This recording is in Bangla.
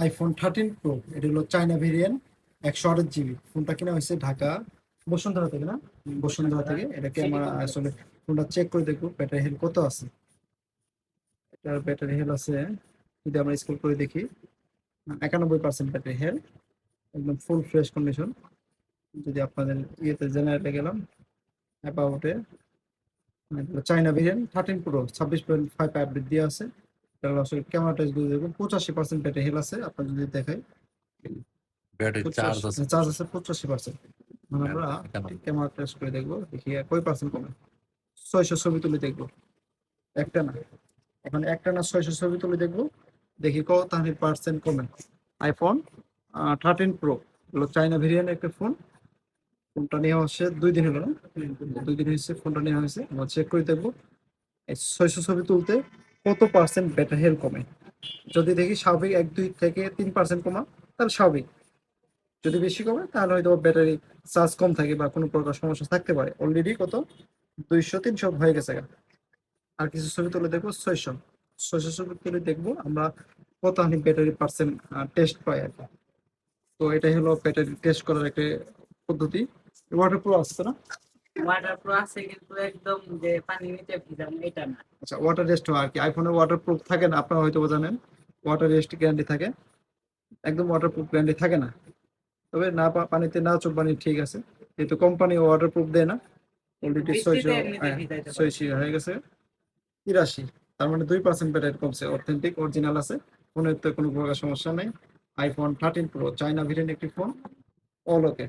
আইফোন 13 প্রো, এটা হলো চায়না ভেরিয়েন্ট, 128 জিবি। ফোনটা কিনা হয়েছে ঢাকা বসুন্ধরা থেকে, না বসুন্ধরা থেকে। এটাকে আমরা আসলে ফোনটা চেক করে দেখবো ব্যাটারি হেলথ কত আছে। এটার ব্যাটারি হেলথ আছে, যদি আমরা স্ক্রল করে দেখি, 91% ব্যাটারি হেলথ, একদম ফুল ফ্রেশ কন্ডিশন। যদি আপনাদের ইয়েতে জেনারেটে গেলাম, অ্যাবাউটে, চায়না ভেরিয়েন্ট 13 প্রো, 26.5 আপডেট দিয়ে আছে। এটা আসলে ক্যামেরাটা যদি দেখুন 85% ব্যাটারি হেলথ আছে। আপনার যদি দেখাই, ব্যাটারি চার্জ আছে চার্জ আছে 85%। মানে আমরা ক্যামেরা টেস্ট করে দেখবো, দেখি কয় পার্সেন্ট কমে। 600 ছবি তুলে দেখবো, একটা না, এখন একটা না 600 ছবি তুলে দেখবো, দেখি কত পার্সেন্ট কমে। আইফোন 13 প্রো হলো চাইনা ভেরিয়েন্ট একটা ফোন। ফোনটা নেওয়া হচ্ছে 2 দিন হলো, না 2 দিন হয়েছে ফোনটা নেওয়া হয়েছে। আমরা চেক করে দেখবো এই 600 ছবি তুলতে কত পার্সেন্ট ব্যাটারি হেলথ কমে। যদি দেখি স্বাভাবিক 1-2 থেকে 3% কমা, তাহলে স্বাভাবিক। যদি বেশি কমে তাহলে হয়তো ব্যাটারি চার্জ কম থাকে বা কোনো প্রকার সমস্যা থাকতে পারে। অলরেডি কত 200-300 হয়ে গেছে। আর কিছু ছবি তুলে দেখবো 600 ছবি তুলে দেখবো আমরা কত হানি ব্যাটারি পার্সেন্ট টেস্ট পাই আর কি। তো এটাই হলো ব্যাটারি টেস্ট করার একটা পদ্ধতি। ওয়াটার প্রুফ আসছে না? ওয়াটার প্রুফ আছে কিন্তু একদম যে পানি নিচে ভিজানো এটা না। আচ্ছা, ওয়াটার রেস্ট হয় আর কি। আইফোনে ওয়াটার প্রুফ থাকে না, আপনারা হয়তো জানেন। ওয়াটার রেস্ট গ্যারান্টি থাকে, একদম ওয়াটার প্রুফ গ্যারান্টি থাকে না। তবে না পানিতে না চোখ পানি ঠিক আছে, যেহেতু কোম্পানি ওয়াটার প্রুফ দেয় না। অলরেডি বৃষ্টিতে এমনিতে ভিজাইতে পারে। 600 হয়ে গেছে 83, তার মানে 2% ব্যাটারি কমছে। অথেন্টিক অরিজিনাল আছে, ফোনের তো কোনো প্রকার সমস্যা নেই। আইফোন 13 প্রো চাইনা ভেরিয়েন্ট একটি ফোন, অল ওকে।